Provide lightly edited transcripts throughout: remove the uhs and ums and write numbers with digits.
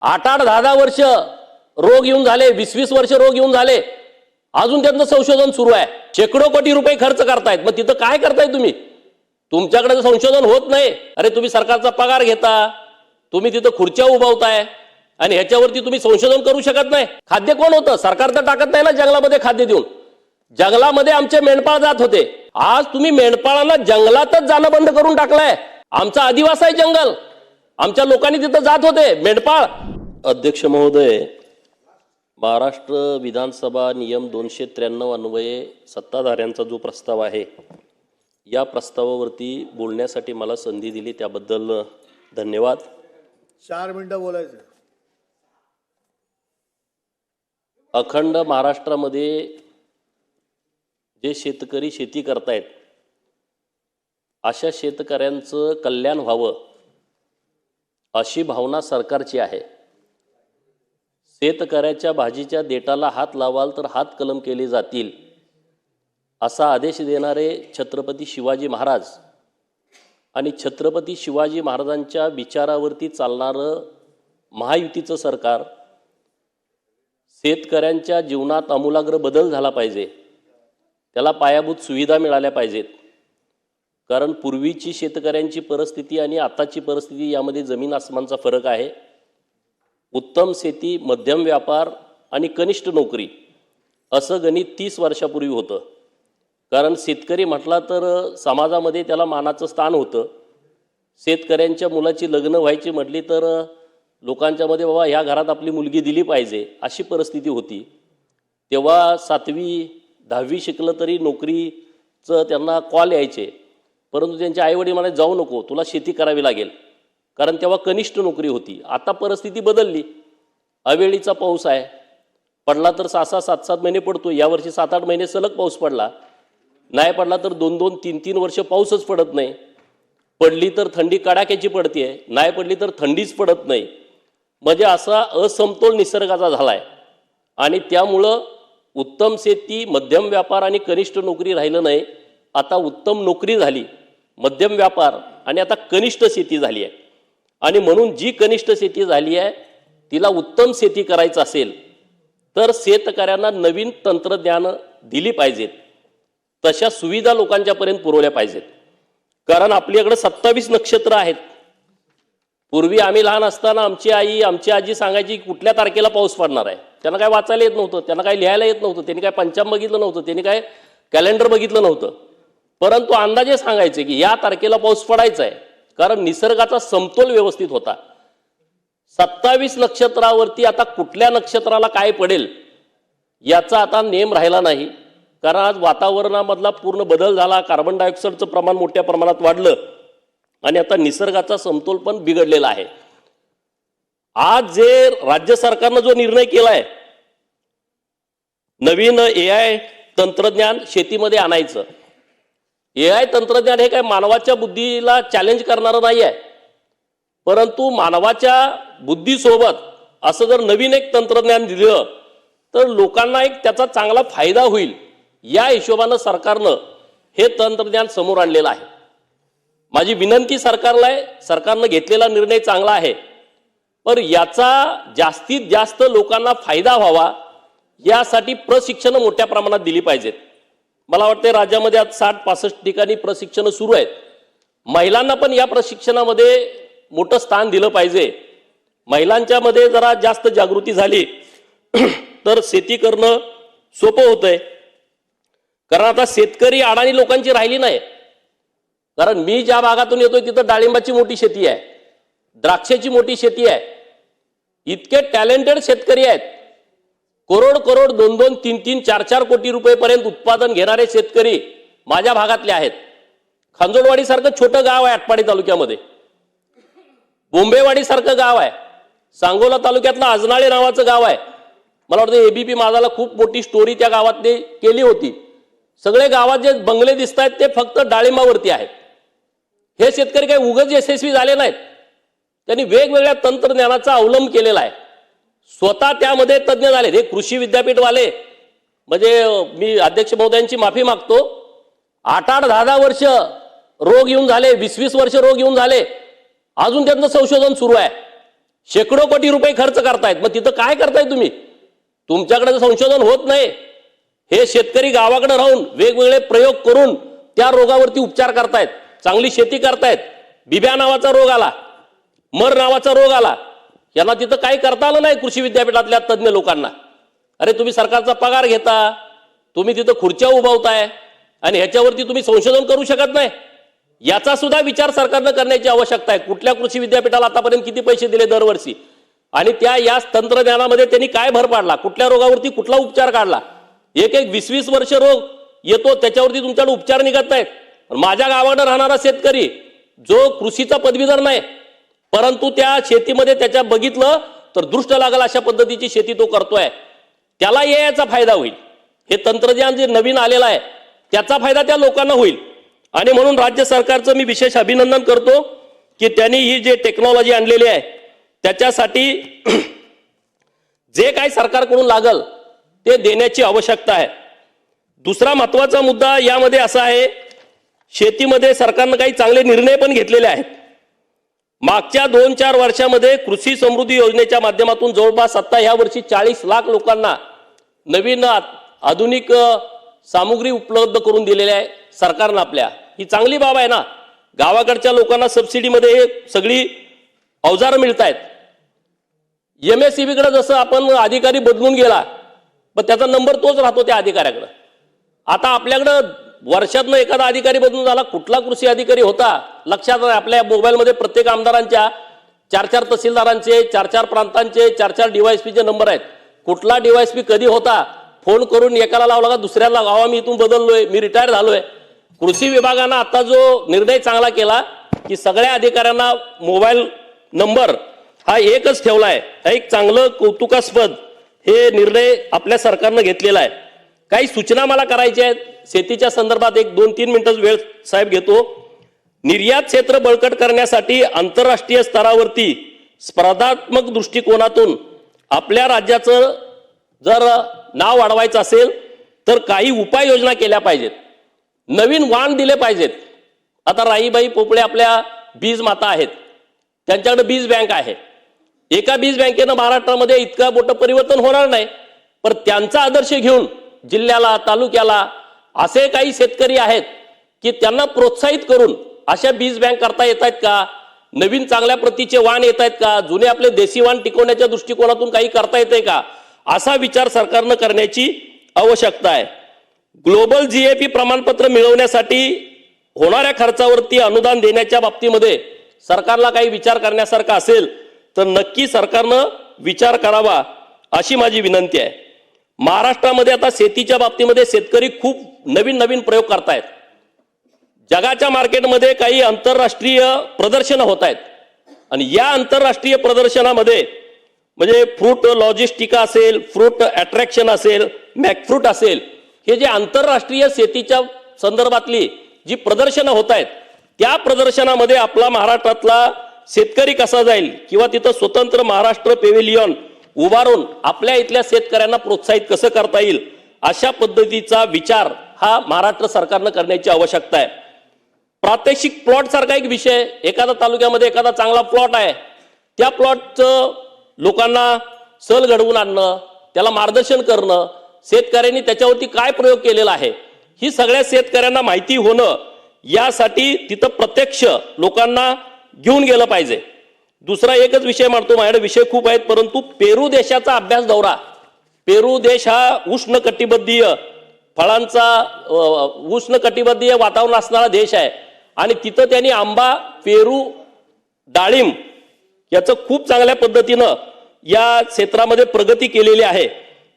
8-8, 10-10 वर्ष रोग येऊन झाले, 20-20 वर्ष रोग येऊन झाले, अजून त्यांचं संशोधन सुरू आहे. शेकडो कोटी रुपये खर्च करतायत. मग तिथं काय करताय तुम्ही? तुमच्याकडे संशोधन होत नाही. अरे तुम्ही सरकारचा पगार घेता, तुम्ही तिथं खुर्च्या उभावताय आणि ह्याच्यावरती तुम्ही संशोधन करू शकत नाही. खाद्य कोण होतं? सरकार तर टाकत नाही ना जंगलामध्ये खाद्य देऊन. जंगलामध्ये आमचे मेंढपाळ जात होते. आज तुम्ही मेंढपाळांना जंगलातच जाणं बंद करून टाकलंय. आमचा आदिवासी आहे जंगल, आमच्या लोकांनी तिथं जात होते मेंढपाळ. अध्यक्ष महोदय, महाराष्ट्र विधानसभा नियम 293 अन्वये सत्ताधाऱ्यांचा जो प्रस्ताव आहे, या प्रस्तावावरती बोलण्यासाठी मला संधी दिली त्याबद्दल धन्यवाद. 4 मिनिटं बोलायचं. अखंड महाराष्ट्रामध्ये जे शेतकरी शेती करतायत अशा शेतकऱ्यांचं कल्याण व्हावं अशी भावना सरकारची आहे. शेतकऱ्याच्या भाजीच्या देठाला हात लावाल तर हात कलम केले जातील असा आदेश देणारे छत्रपती शिवाजी महाराज आणि छत्रपती शिवाजी महाराजांच्या विचारावरती चालणारं महायुतीचं सरकार, शेतकऱ्यांच्या जीवनात आमूलाग्र बदल झाला पाहिजे, त्याला पायाभूत सुविधा मिळाल्या पाहिजेत. कारण पूर्वीची शेतकऱ्यांची परिस्थिती आणि आताची परिस्थिती यामध्ये जमीन आसमानचा फरक आहे. उत्तम शेती, मध्यम व्यापार आणि कनिष्ठ नोकरी असं गणित 30 वर्षापूर्वी होतं. कारण शेतकरी म्हटला तर समाजामध्ये त्याला मानाचं स्थान होतं. शेतकऱ्यांच्या मुलाची लग्न व्हायची म्हटली तर लोकांच्यामध्ये बाबा ह्या घरात आपली मुलगी दिली पाहिजे अशी परिस्थिती होती. तेव्हा 7वी 10वी शिकलं तरी नोकरीचं त्यांना कॉल यायचे, परंतु त्यांचे आईवडील म्हणाले जाऊ नको, तुला शेती करावी लागेल, कारण तेव्हा कनिष्ठ नोकरी होती. आता परिस्थिती बदलली. अवेळीचा पाऊस आहे, पडला तर 6-6, 7-7 महिने पडतो. यावर्षी 7-8 महिने सलग पाऊस पडला. नाही पडला तर 2-2, 3-3 वर्ष पाऊसच पडत नाही. पडली तर थंडी कडाक्याची पडते, नाही पडली तर थंडीच पडत नाही. म्हणजे असा असमतोल निसर्गाचा झाला आहे. आणि त्यामुळं उत्तम शेती, मध्यम व्यापार आणि कनिष्ठ नोकरी राहिलं नाही. आता उत्तम नोकरी झाली, मध्यम व्यापार आणि आता कनिष्ठ शेती झाली आहे. आणि म्हणून जी कनिष्ठ शेती झाली आहे तिला उत्तम शेती करायचं असेल तर शेतकऱ्यांना नवीन तंत्रज्ञान दिली पाहिजेत, तशा सुविधा लोकांच्यापर्यंत पुरवल्या पाहिजेत. कारण आपल्याकडे 27 नक्षत्र आहेत. पूर्वी आम्ही लहान असताना आमची आई, आमची आजी सांगायची की कुठल्या तारखेला पाऊस पडणार आहे. त्यांना काय वाचायला येत नव्हतं, त्यांना काय लिहायला येत नव्हतं, त्यांनी काय पंचांग बघितलं नव्हतं, त्यांनी काय कॅलेंडर बघितलं नव्हतं, परंतु अंदाजे सांगायचे की या तारखेला पाऊस पडायचा आहे. कारण निसर्गाचा समतोल व्यवस्थित होता. 27 नक्षत्रावरती आता कुठल्या नक्षत्राला काय पडेल याचा आता नेम राहिला नाही. कारण आज वातावरणामधला पूर्ण बदल झाला, कार्बन डायऑक्साईडचं प्रमाण मोठ्या प्रमाणात वाढलं आणि आता निसर्गाचा समतोल पण बिघडलेला आहे. आज जे राज्य सरकारनं जो निर्णय केलाय नवीन AI तंत्रज्ञान शेतीमध्ये आणायचं, AI तंत्रज्ञान हे काय मानवाच्या बुद्धीला चॅलेंज करणारं नाही आहे, परंतु मानवाच्या बुद्धीसोबत असं जर नवीन एक तंत्रज्ञान दिलं तर लोकांना एक त्याचा चांगला फायदा होईल या हिशोबानं सरकारनं हे तंत्रज्ञान समोर आणलेलं आहे. माझी विनंती सरकारला आहे, सरकारनं घेतलेला निर्णय चांगला आहे, पण याचा जास्तीत जास्त लोकांना फायदा व्हावा यासाठी प्रशिक्षण मोठ्या प्रमाणात दिली पाहिजेत. मला वाटते राज्यामध्ये आज 60-65 ठिकाणी प्रशिक्षण सुरू आहेत. महिलांना पण या प्रशिक्षणामध्ये मोठं स्थान दिलं पाहिजे. महिलांच्या मध्ये जरा जास्त जागृती झाली तर शेती करणं सोपं होतंय. कारण आता शेतकरी अडाणी लोकांची राहिली नाही. कारण मी ज्या भागातून येतोय तिथं डाळिंबाची मोठी शेती आहे, द्राक्षाची मोठी शेती आहे. इतके टॅलेंटेड शेतकरी आहेत. करोड 2-2, 3-3, 4-4 कोटी रुपयेपर्यंत उत्पादन घेणारे शेतकरी माझ्या भागातले आहेत. खांजोडवाडी सारखं छोटं गाव आहे आटपाडी तालुक्यामध्ये, बोंबेवाडी सारखं गाव आहे, सांगोला तालुक्यातलं आजनाळे नावाचं गाव आहे. मला वाटतं ABP माझाला खूप मोठी स्टोरी त्या गावात केली होती. सगळे गावात जे बंगले दिसत आहेत ते फक्त डाळिंबावरती आहेत. हे शेतकरी काही उगाच यशस्वी झाले नाहीत, त्यांनी वेगवेगळ्या तंत्रज्ञानाचा अवलंब केलेला आहे, स्वतः त्यामध्ये तज्ज्ञ झाले. हे कृषी विद्यापीठवाले, म्हणजे मी अध्यक्ष महोदयांची माफी मागतो, 8-8, 10-10 वर्ष रोग येऊन झाले, 20-20 वर्ष रोग येऊन झाले, अजून त्यांचं संशोधन सुरू आहे. शेकडो कोटी रुपये खर्च करतायत, मग तिथं काय करताय तुम्ही? तुमच्याकडे संशोधन होत नाही. हे शेतकरी गावाकडे राहून वेगवेगळे प्रयोग करून त्या रोगावरती उपचार करतायत, चांगली शेती करतायत. बिब्या नावाचा रोग आला, मर नावाचा रोग आला, यांना तिथं काही करता आलं नाही कृषी विद्यापीठातल्या तज्ज्ञ लोकांना. अरे तुम्ही सरकारचा पगार घेता, तुम्ही तिथं खुर्च्या उभावताय आणि ह्याच्यावरती तुम्ही संशोधन करू शकत नाही. याचा सुद्धा विचार सरकारनं करण्याची आवश्यकता आहे. कुठल्या कृषी विद्यापीठाला आतापर्यंत किती पैसे दिले दरवर्षी, आणि त्या या तंत्रज्ञानामध्ये त्यांनी काय भर पाडला, कुठल्या रोगावरती कुठला उपचार काढला. एक 20-20 वर्ष रोग येतो, त्याच्यावरती तुमच्याकडे उपचार निघत नाहीत. माझ्या गावाकडे राहणारा शेतकरी जो कृषीचा पदवीधर नाही, परंतु त्या शेतीमध्ये त्याच्या बघितलं तर दृष्ट लागल अशा पद्धतीची शेती तो करतोय, त्याला याचा फायदा होईल. हे तंत्रज्ञान जे नवीन आलेलं आहे त्याचा फायदा त्या लोकांना होईल. आणि म्हणून राज्य सरकारचं मी विशेष अभिनंदन करतो की त्यांनी ही जे टेक्नॉलॉजी आणलेली आहे त्याच्यासाठी जे काही सरकारकडून लागल ते देण्याची आवश्यकता आहे. दुसरा महत्त्वाचा मुद्दा यामध्ये असा आहे, शेतीमध्ये सरकारनं काही चांगले निर्णय पण घेतलेले आहेत. मागच्या 2-4 वर्षामध्ये कृषी समृद्धी योजनेच्या माध्यमातून जवळपास आता ह्या वर्षी 40 लाख लोकांना नवीन आधुनिक सामुग्री उपलब्ध करून दिलेली आहे सरकारनं आपल्या. ही चांगली बाब आहे ना. गावाकडच्या लोकांना सबसिडीमध्ये हे सगळी अवजारं मिळत आहेत. MSEB कडे जसं आपण अधिकारी बदलून गेला पण त्याचा नंबर तोच राहतो त्या अधिकाऱ्याकडे. आता आपल्याकडं वर्षातनं एखादा अधिकारी बदलून झाला, कुठला कृषी अधिकारी होता लक्षात नाही. आपल्या मोबाईलमध्ये प्रत्येक आमदारांच्या 4-4 तहसीलदारांचे, 4-4 प्रांतांचे, 4-4 DYSPचे नंबर आहेत. कुठला DYSP कधी होता, फोन करून एकाला लावला का दुसऱ्याला लावा, मी इथून बदललोय, मी रिटायर झालोय. कृषी विभागानं आता जो निर्णय चांगला केला की सगळ्या अधिकाऱ्यांना मोबाईल नंबर हा एकच ठेवलाय. एक चांगलं कौतुकास्पद हे निर्णय आपल्या सरकारनं घेतलेला आहे. काही सूचना मला करायच्या आहेत शेतीच्या संदर्भात. 1-2-3 मिनिटं वेळ साहेब घेतो. निर्यात क्षेत्र बळकट करण्यासाठी आंतरराष्ट्रीय स्तरावरती स्पर्धात्मक दृष्टिकोनातून आपल्या राज्याचं जर नाव वाढवायचं असेल तर काही उपाययोजना केल्या पाहिजेत. नवीन वाण दिले पाहिजेत. आता राईबाई पोपळे आपल्या बीज माता आहेत, त्यांच्याकडे बीज बँक आहे. एका बीज बँकेनं महाराष्ट्रामध्ये इतकं मोठं परिवर्तन होणार नाही, पण त्यांचा आदर्श घेऊन जिल्ह्याला, तालुक्याला असे काही शेतकरी आहेत की त्यांना प्रोत्साहित करून अशा बीज बँक करता येत आहेत का, नवीन चांगल्या प्रतीचे वाण येत आहेत का, जुने आपले देशी वाण टिकवण्याच्या दृष्टिकोनातून काही करता येते का, असा विचार सरकारनं करण्याची आवश्यकता आहे. ग्लोबल GAP प्रमाणपत्र मिळवण्यासाठी होणाऱ्या खर्चावरती अनुदान देण्याच्या बाबतीमध्ये सरकारला काही विचार करण्यासारखा असेल तर नक्की सरकारनं विचार करावा अशी माझी विनंती आहे. महाराष्ट्रामध्ये आता शेतीच्या बाबतीमध्ये शेतकरी खूप नवीन प्रयोग करतायत. जगाच्या मार्केटमध्ये काही आंतरराष्ट्रीय प्रदर्शनं होत आहेत आणि या आंतरराष्ट्रीय प्रदर्शनामध्ये म्हणजे फ्रूट लॉजिस्टिका असेल, फ्रूट अट्रॅक्शन असेल, मॅकफ्रूट असेल, हे जे आंतरराष्ट्रीय शेतीच्या संदर्भातली जी प्रदर्शनं होत आहेत त्या प्रदर्शनामध्ये आपला महाराष्ट्रातला शेतकरी कसा जाईल किंवा तिथं स्वतंत्र महाराष्ट्र पेव्हिलियन उभारून आपल्या इथल्या शेतकऱ्यांना प्रोत्साहित कसं करता येईल अशा पद्धतीचा विचार हा महाराष्ट्र सरकारनं करण्याची आवश्यकता आहे. प्रात्यक्षिक प्लॉट सारखा एक विषय, एखाद्या तालुक्यामध्ये एखादा चांगला प्लॉट आहे, त्या प्लॉटचं लोकांना सल घडवून आणणं, त्याला मार्गदर्शन करणं, शेतकऱ्यांनी त्याच्यावरती काय प्रयोग केलेला आहे ही सगळ्या शेतकऱ्यांना माहिती होणं, यासाठी तिथं प्रत्यक्ष लोकांना घेऊन गेलं पाहिजे. दुसरा एकच विषय मांडतो, माझ्याकडे विषय खूप आहेत, परंतु पेरू देशाचा अभ्यास दौरा. पेरू देश हा उष्णकटिबंधीय फळांचा उष्णकटिबंधीय वातावरण असणारा देश आहे आणि तिथं त्यांनी आंबा, पेरू, डाळिंब याचं खूप चांगल्या पद्धतीनं या क्षेत्रामध्ये प्रगती केलेली आहे.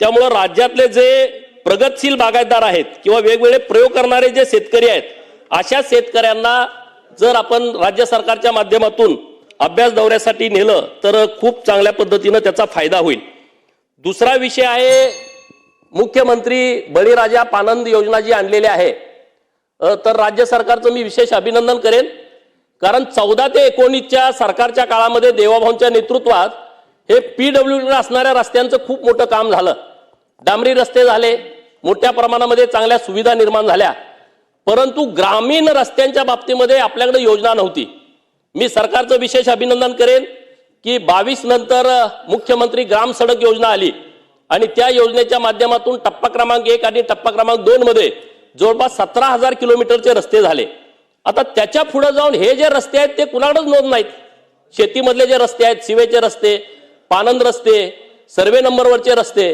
त्यामुळं राज्यातले जे प्रगतशील बागायतदार आहेत किंवा वेगवेगळे प्रयोग करणारे जे शेतकरी आहेत अशा शेतकऱ्यांना जर आपण राज्य सरकारच्या माध्यमातून अभ्यास दौऱ्यासाठी नेलं तर खूप चांगल्या पद्धतीनं त्याचा फायदा होईल. दुसरा विषय आहे मुख्यमंत्री बळीराजा पानंद योजना जी आणलेली आहे, तर राज्य सरकारचं मी विशेष अभिनंदन करेन. कारण 14 ते 19च्या सरकारच्या काळामध्ये देवाभाऊंच्या नेतृत्वात हे PWD असणाऱ्या रस्त्यांचं खूप मोठं काम झालं. डांबरी रस्ते झाले, मोठ्या प्रमाणामध्ये चांगल्या सुविधा निर्माण झाल्या, परंतु ग्रामीण रस्त्यांच्या बाबतीमध्ये आपल्याकडे योजना नव्हती. मी सरकारचं विशेष अभिनंदन करेन की 22 नंतर मुख्यमंत्री ग्राम सडक योजना आली आणि त्या योजनेच्या माध्यमातून टप्पा क्रमांक 1 आणि टप्पा क्रमांक 2 मध्ये जवळपास 17,000 किलोमीटरचे रस्ते झाले. आता त्याच्या पुढे जाऊन हे जे रस्ते आहेत ते कुणाकडेच नोंद नाहीत. शेतीमधले जे रस्ते आहेत, सिवेचे रस्ते, पानंद रस्ते, सर्वे नंबरवरचे रस्ते,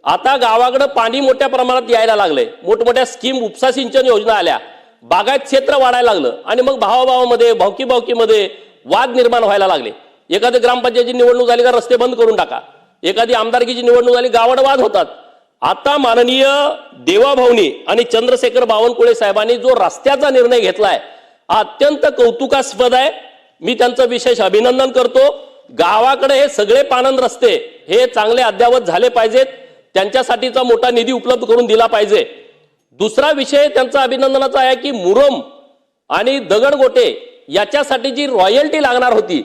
आता गावाकडे पाणी मोठ्या प्रमाणात यायला लागले, मोठमोठ्या स्कीम, उपसा सिंचन योजना आल्या, बागायत क्षेत्र वाढायला लागलं आणि मग भावाभावामध्ये, भावकीमध्ये वाद निर्माण व्हायला लागले. एखादी ग्रामपंचायतीची निवडणूक झाली का रस्ते बंद करून टाका, एखादी आमदारकीची निवडणूक झाली गावाड वाद होतात. आता माननीय देवाभाऊनी आणि चंद्रशेखर बावनकुळे साहेबांनी जो रस्त्याचा निर्णय घेतलाय अत्यंत कौतुकास्पद आहे. मी त्यांचं विशेष अभिनंदन करतो. गावाकडे हे सगळे पानंद रस्ते हे चांगले अद्यावत झाले पाहिजेत, त्यांच्यासाठीचा मोठा निधी उपलब्ध करून दिला पाहिजे. दुसरा विषय त्यांचा अभिनंदनाचा आहे की मुरुम आणि दगडगोटे याच्यासाठी जी रॉयल्टी लागणार होती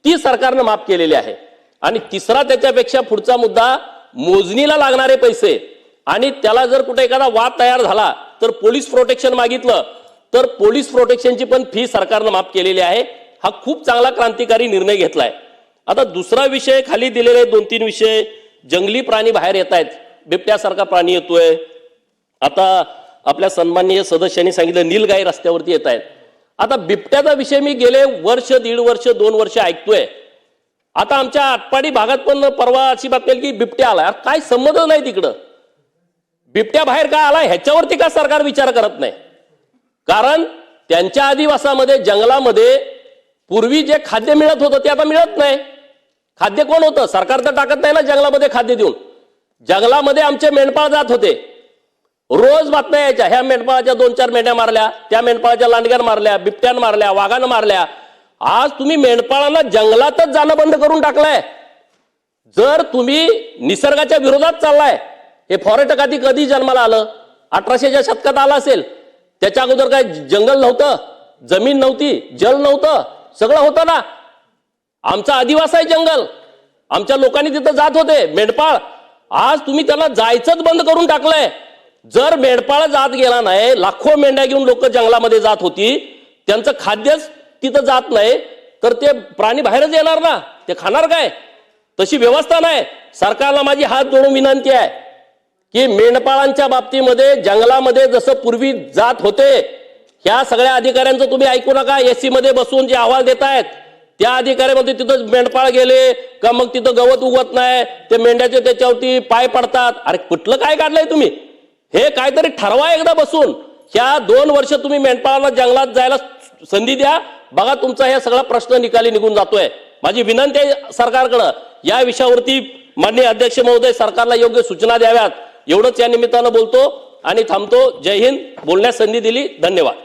ती सरकारनं माफ केलेली आहे. आणि तिसरा त्याच्यापेक्षा पुढचा मुद्दा, मोजणीला लागणारे पैसे आणि त्याला जर कुठे एखादा वाद तयार झाला तर पोलीस प्रोटेक्शन मागितलं तर पोलीस प्रोटेक्शनची पण फी सरकारनं माफ केलेली आहे. हा खूप चांगला क्रांतिकारी निर्णय घेतलाय. आता दुसरा विषय खाली दिलेले 2-3 विषय, जंगली प्राणी बाहेर येत आहेत, बिबट्यासारखा प्राणी येतोय. आता आपल्या सन्माननीय सदस्यांनी सांगितलं नीलगाई रस्त्यावरती येत आहेत. आता बिबट्याचा विषय मी गेले वर्ष, 1.5 वर्ष, 2 वर्ष ऐकतोय. आता आमच्या आटपाडी भागात पण परवा अशी बातमी आली की बिबट्या आलाय. काय संबंध नाही तिकडं, बिबट्या बाहेर काय आलाय ह्याच्यावरती का सरकार विचार करत नाही? कारण त्यांच्या आदिवासामध्ये, जंगलामध्ये पूर्वी जे खाद्य मिळत होतं ते आता मिळत नाही. खाद्य कोण होतं? सरकार तर टाकत नाही ना जंगलामध्ये खाद्य देऊन. जंगलामध्ये आमचे मेंढपाळ जात होते, रोज बातम्या यायच्या, ह्या मेंढपाळाच्या 2-4 मेंढ्या मारल्या, त्या मेंढपाळाच्या लांडग्यान मारल्या, बिबट्यान मारल्या, वाघानं मारल्या. आज तुम्ही मेंढपाळांना जंगलातच जाणं बंद करून टाकलंय. जर तुम्ही निसर्गाच्या विरोधात चाललाय, हे फॉरेस्ट खाती कधी जन्माला आलं? 1800च्या शतकात आलं असेल. त्याच्या अगोदर काय जंगल नव्हतं, जमीन नव्हती, जल नव्हतं, सगळं होतं ना. आमचा आदिवास आहे जंगल, आमच्या लोकांनी तिथं जात होते मेंढपाळ. आज तुम्ही त्याला जायचंच बंद करून टाकलंय. जर मेंढपाळ जात गेला नाही, लाखो मेंढ्या घेऊन लोक जंगलामध्ये जात होती, त्यांचं खाद्यच तिथं जात नाही, तर ते प्राणी बाहेरच येणार ना, ते खाणार काय? तशी व्यवस्था नाही. सरकारला माझी हात जोडून विनंती आहे की मेंढपाळांच्या बाबतीमध्ये जंगलामध्ये जसं पूर्वी जात होते, ह्या सगळ्या अधिकाऱ्यांचं तुम्ही ऐकू नका. एसी मध्ये बसून जे अहवाल देत आहेत त्या अधिकाऱ्यामध्ये तिथं मेंढपाळ गेले का मग तिथं गवत उगवत नाही, ते मेंढ्याचे त्याच्यावरती पाय पडतात. अरे कुठलं काय काढलंय तुम्ही? हे काहीतरी ठरवा एकदा बसून. ह्या 2 वर्ष तुम्ही मेंढपाळांना जंगलात जायला संधी द्या, बघा तुमचा हे सगळा प्रश्न निकाली निघून जातोय. माझी विनंती आहे सरकारकडं, या विषयावरती माननीय अध्यक्ष महोदय सरकारला योग्य सूचना द्याव्यात. एवढंच या निमित्तानं बोलतो आणि थांबतो. जय हिंद. बोलण्यास संधी दिली, धन्यवाद.